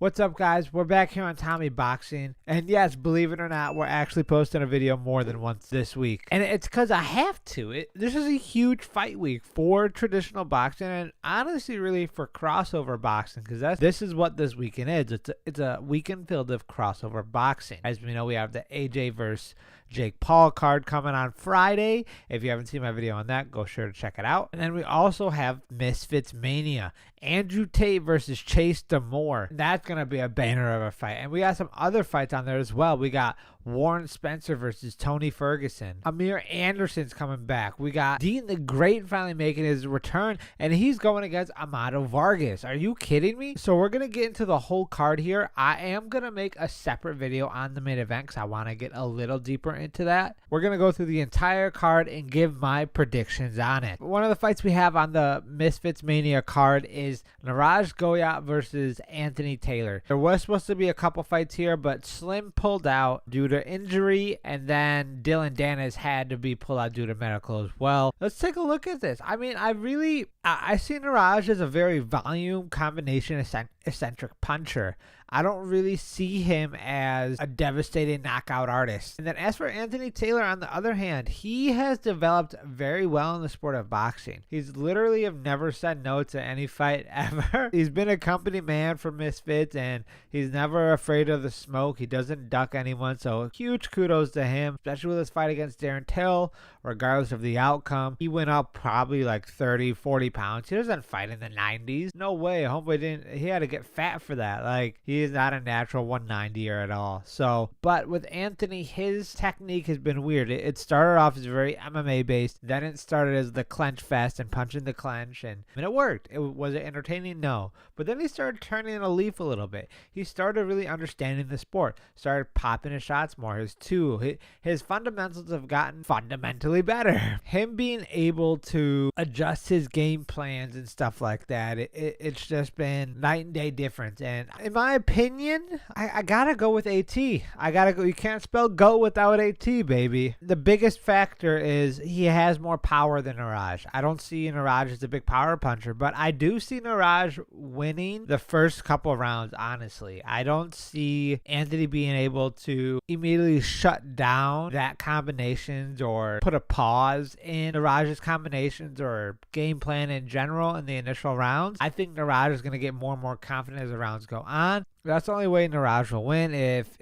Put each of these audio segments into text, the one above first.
What's up, guys? We're back here on TommyBoxing, and yes, believe it or not, we're actually posting a video more than once this week, and it's because I have to. This is a huge fight week for traditional boxing, and honestly, really for crossover boxing, because this is what this weekend is. It's a weekend filled with crossover boxing. As we know, we have the AJ versus Jake Paul card coming on Friday. If you haven't seen my video on that, go sure to check it out. And then we also have Misfits Mania, Andrew Tate versus Chase Demore. That's going to be a banner of a fight. And we got some other fights on there as well. We got Warren Spencer versus Tony Ferguson. Amir Anderson's coming back. We got Dean the Great finally making his return, and he's going against Amado Vargas. Are you kidding me? So we're going to get into the whole card here. I am going to make a separate video on the main event because I want to get a little deeper into that. We're going to go through the entire card and give my predictions on it. One of the fights we have on the Misfits Mania card is Niraj Goyat versus Anthony Taylor. There was supposed to be a couple fights here, but Slim pulled out due to injury, and then Dylan Danis had to be pulled out due to medical as well. Let's take a look at this. I mean, I see Niraj as a very volume combination eccentric puncher. I don't really see him as a devastating knockout artist. And then as for Anthony Taylor, on the other hand, he has developed very well in the sport of boxing. He's literally have never said no to any fight ever. He's been a company man for Misfits, and he's never afraid of the smoke. He doesn't duck anyone, so huge kudos to him, especially with his fight against Darren Till. Regardless of the outcome, he went up probably like 30, 40 pounds. He doesn't fight in the 90s. No way. Homeboy didn't. He had to get fat for that. Like, he is not a natural 190er at all. So, but with Anthony, his technique has been weird. It started off as very MMA based. Then it started as the clench fest and punching the clench, and it worked. Was it entertaining? No. But then he started turning a leaf a little bit. He started really understanding the sport. Started popping his shots more. His fundamentals have gotten fundamentally better. Him being able to adjust his game plans and stuff like that, it's just been night and day difference. And in my opinion, I gotta go with AT. I gotta go. You can't spell GO without AT, baby. The biggest factor is he has more power than Niraj. I don't see Niraj as a big power puncher, but I do see Niraj winning the first couple of rounds, honestly. I don't see Anthony being able to immediately shut down that combinations or put a pause in Niraj's combinations or game plan in general in the initial rounds. I think Niraj is going to get more and more confident as the rounds go on. That's the only way Niraj will win if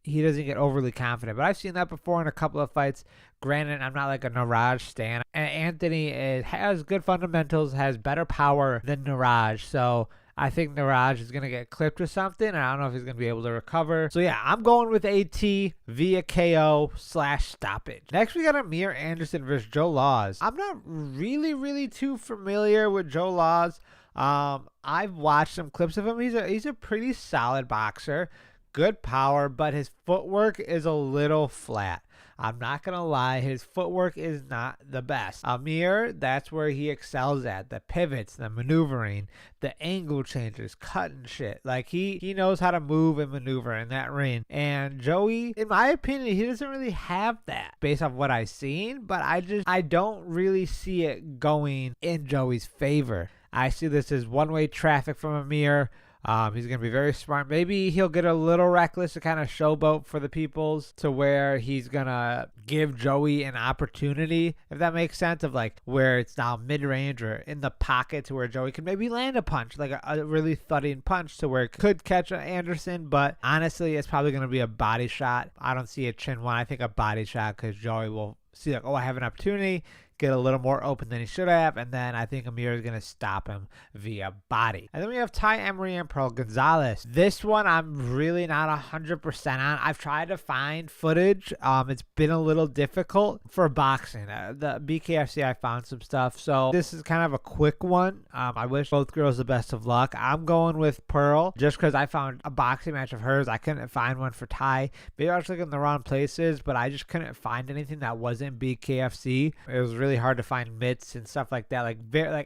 he doesn't get overly confident. But I've seen that before in a couple of fights. Granted, I'm not like a Niraj stan. And Anthony has good fundamentals, has better power than Niraj. So I think Niraj is going to get clipped or something, and I don't know if he's going to be able to recover. So yeah, I'm going with AT via KO/stoppage. Next, we got Amir Anderson versus Joe Laws. I'm not really too familiar with Joe Laws. I've watched some clips of him. He's a pretty solid boxer. Good power, but his footwork is a little flat. I'm not going to lie, his footwork is not the best. Amir, that's where he excels at. The pivots, the maneuvering, the angle changes, cutting shit. Like, he knows how to move and maneuver in that ring. And Joey, in my opinion, he doesn't really have that based off what I've seen, but I don't really see it going in Joey's favor. I see this as one-way traffic from Amir. He's going to be very smart. Maybe he'll get a little reckless to kind of showboat for the peoples to where he's going to give Joey an opportunity, if that makes sense, of like where it's now mid-range or in the pocket to where Joey can maybe land a punch, like a really thudding punch to where it could catch Anderson. But honestly, it's probably going to be a body shot. I don't see a chin one. I think a body shot because Joey will see like, oh, I have an opportunity, get a little more open than he should have, and then I think Amir is going to stop him via body. And then we have Ty Emery and Pearl Gonzalez. This one I'm really not 100% on. I've tried to find footage. It's been a little difficult for boxing. The BKFC, I found some stuff, so this is kind of a quick one. I wish both girls the best of luck. I'm going with Pearl just because I found a boxing match of hers. I couldn't find one for Ty. Maybe I was looking in the wrong places, but I just couldn't find anything that wasn't BKFC. It was really hard to find mitts and stuff like that, like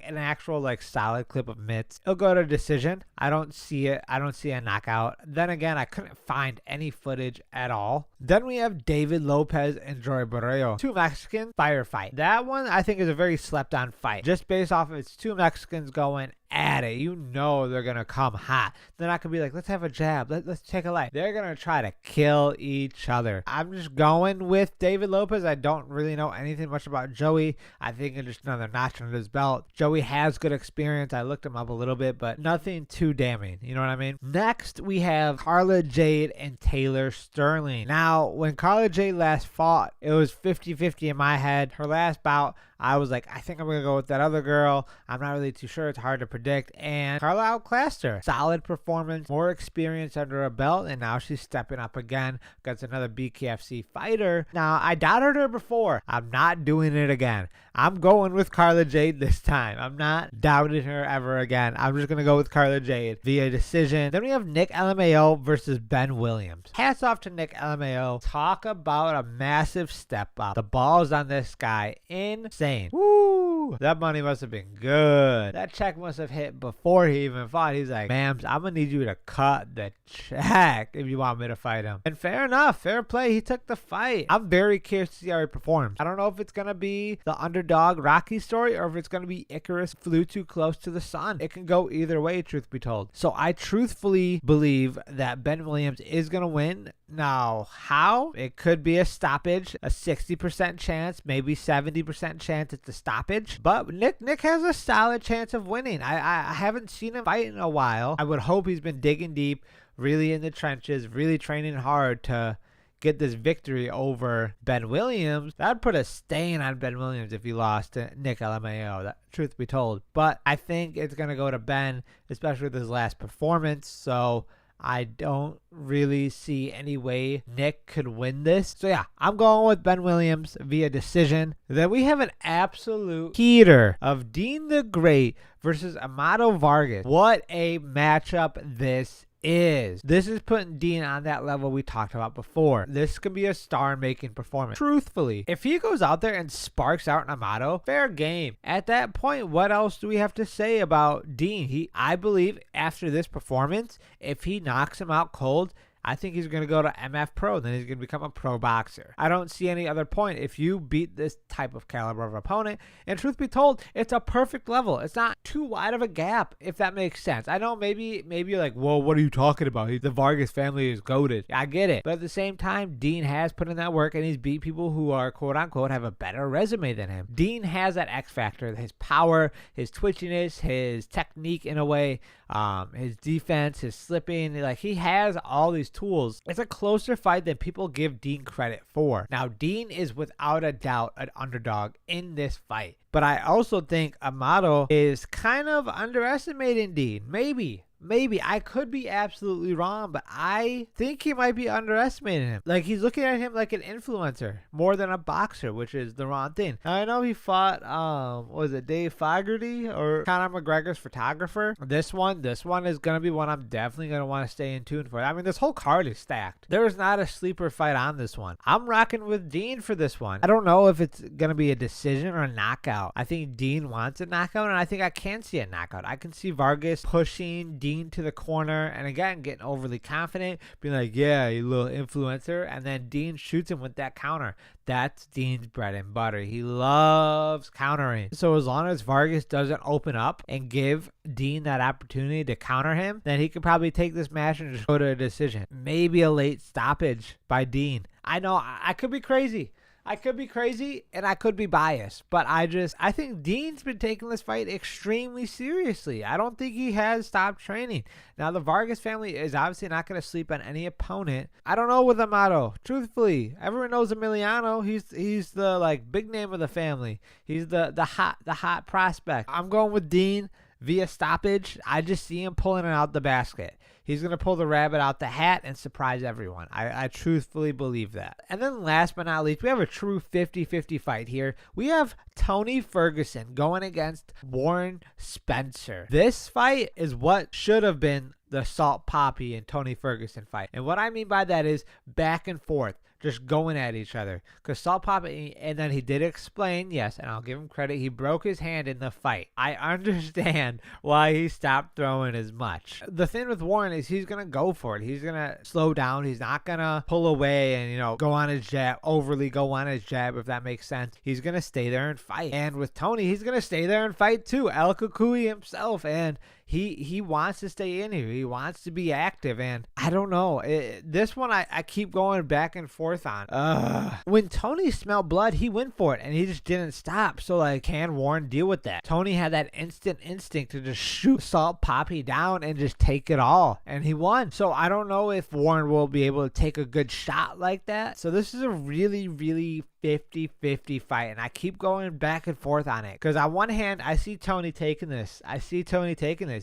an actual like solid clip of mitts. It'll go to decision. I don't see it. I don't see a knockout. Then again, I couldn't find any footage at all. Then we have David Lopez and Joy Barrero, two Mexicans firefight. That one I think is a very slept on fight, just based off of it's two Mexicans going at it. You know they're going to come hot. They're not going to be like, let's have a jab. Let's take a light. They're going to try to kill each other. I'm just going with David Lopez. I don't really know anything much about Joey. I think it's just another notch under his belt. Joey has good experience. I looked him up a little bit, but nothing too damning. You know what I mean? Next, we have Carla Jade and Taylor Sterling. Now, when Carla Jade last fought, it was 50-50 in my head. Her last bout, I was like, I think I'm going to go with that other girl. I'm not really too sure. It's hard to predict. And Carla outclassed her. Solid performance, more experience under her belt, and now she's stepping up again against another BKFC fighter. Now, I doubted her before. I'm not doing it again. I'm going with Carla Jade this time. I'm not doubting her ever again. I'm just going to go with Carla Jade via decision. Then we have Nick LMAO versus Ben Williams. Hats off to Nick LMAO. Talk about a massive step up. The balls on this guy, insane. Woo! That money must have been good. That check must have hit before he even fought. He's like, Mams, I'm going to need you to cut the check if you want me to fight him. And fair enough. Fair play. He took the fight. I'm very curious to see how he performs. I don't know if it's going to be the underdog Rocky story or if it's going to be Icarus flew too close to the sun. It can go either way, truth be told. So I truthfully believe that Ben Williams is going to win. Now, how? It could be a stoppage, a 60% chance, maybe 70% chance it's a stoppage. But Nick has a solid chance of winning. I haven't seen him fight in a while. I would hope he's been digging deep, really in the trenches, really training hard to get this victory over Ben Williams. That would put a stain on Ben Williams if he lost to Nick LMAO, that, truth be told. But I think it's going to go to Ben, especially with his last performance. So I don't really see any way Nick could win this. So yeah, I'm going with Ben Williams via decision. Then we have an absolute heater of Dean the Great versus Amado Vargas. What a matchup this is. This is putting Dean on that level we talked about before. This could be a star-making performance. Truthfully, if he goes out there and sparks out an Amado, fair game. At that point, what else do we have to say about Dean? I believe after this performance, if he knocks him out cold, I think he's going to go to MF Pro. Then he's going to become a pro boxer. I don't see any other point if you beat this type of caliber of opponent. And truth be told, it's a perfect level. It's not too wide of a gap, if that makes sense. I know maybe you're like, whoa, what are you talking about? The Vargas family is goated. I get it. But at the same time, Dean has put in that work and he's beat people who are, quote unquote, have a better resume than him. Dean has that X factor, his power, his twitchiness, his technique in a way, his defense, his slipping. Like, he has all these tools. It's a closer fight than people give Dean credit for. Now, Dean is without a doubt an underdog in this fight. But I also think Amado is kind of underestimating Dean. Maybe. I could be absolutely wrong, but I think he might be underestimating him. Like, he's looking at him like an influencer more than a boxer, which is the wrong thing. Now, I know he fought, was it Dave Fogarty or Conor McGregor's photographer? This one is going to be one I'm definitely going to want to stay in tune for. I mean, this whole card is stacked. There is not a sleeper fight on this one. I'm rocking with Dean for this one. I don't know if it's going to be a decision or a knockout. I think Dean wants a knockout, and I think I can see a knockout. I can see Vargas pushing Dean to the corner and again getting overly confident, being like, yeah, you little influencer, and then Dean shoots him with that counter. That's Dean's bread and butter. He loves countering. So as long as Vargas doesn't open up and give Dean that opportunity to counter him, then he could probably take this match and just go to a decision. Maybe a late stoppage by Dean. I know I could be crazy. And I could be biased, but I think Dean's been taking this fight extremely seriously. I don't think he has stopped training. Now, the Vargas family is obviously not going to sleep on any opponent. I don't know with Amado. Truthfully, everyone knows Emiliano. He's the like big name of the family. He's the hot prospect. I'm going with Dean via stoppage. I just see him pulling it out the basket. He's going to pull the rabbit out the hat and surprise everyone. I truthfully believe that. And then last but not least, we have a true 50-50 fight here. We have Tony Ferguson going against Warren Spencer. This fight is what should have been the Salt Poppy and Tony Ferguson fight. And what I mean by that is back and forth. just going at each other. Because Salt Papi, and then he did explain, yes, and I'll give him credit, he broke his hand in the fight. I understand why he stopped throwing as much. The thing with Warren is he's going to go for it. He's going to slow down. He's not going to pull away and, go on his jab, overly go on his jab, if that makes sense. He's going to stay there and fight. And with Tony, he's going to stay there and fight too. El Cucuy himself. And he wants to stay in here. He wants to be active. And I don't know. This one I keep going back and forth on. When Tony smelled blood, he went for it. And he just didn't stop. So, can Warren deal with that? Tony had that instant instinct to just shoot Salt Papi down and just take it all. And he won. So, I don't know if Warren will be able to take a good shot like that. So, this is a really, really 50-50 fight, and I keep going back and forth on it because on one hand I see Tony taking this.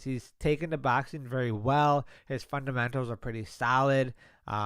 He's taking the boxing very well. His fundamentals are pretty solid.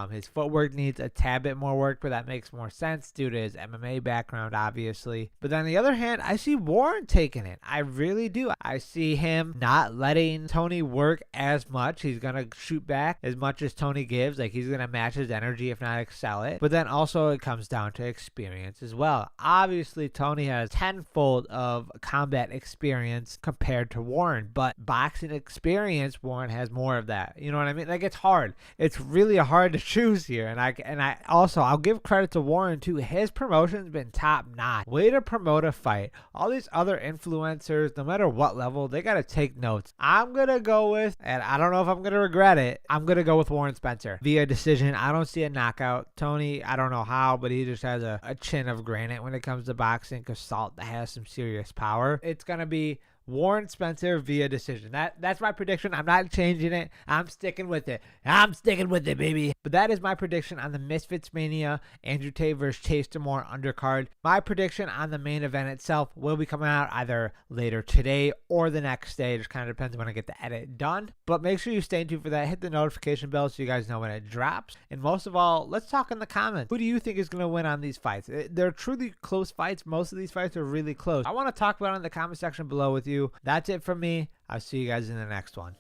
His footwork needs a tad bit more work, but that makes more sense due to his MMA background, obviously. But on the other hand, I see Warren taking it. I really do. I see him not letting Tony work as much. He's going to shoot back as much as Tony gives. He's going to match his energy, if not excel it. But then also it comes down to experience as well. Obviously, Tony has tenfold of combat experience compared to Warren, but boxing experience, Warren has more of that. You know what I mean? It's hard. It's really hard to choose here, and I also I'll give credit to Warren too. His promotion's been top notch. Way to promote a fight. All these other influencers, no matter what level, they gotta take notes. I'm gonna go with, and I don't know if I'm gonna regret it, I'm gonna go with Warren Spencer via decision. I don't see a knockout. Tony, I don't know how, but he just has a chin of granite when it comes to boxing because Salt has some serious power. It's gonna be Warren Spencer via decision. That's my prediction. I'm not changing it. I'm sticking with it. I'm sticking with it, baby. But that is my prediction on the Misfits Mania Andrew Tate versus Chase Demore undercard. My prediction on the main event itself will be coming out either later today or the next day. It just kind of depends when I get the edit done. But make sure you stay tuned for that. Hit the notification bell so you guys know when it drops. And most of all, let's talk in the comments. Who do you think is going to win on these fights? They're truly close fights. Most of these fights are really close. I want to talk about it in the comment section below with you. That's it from me. I'll see you guys in the next one.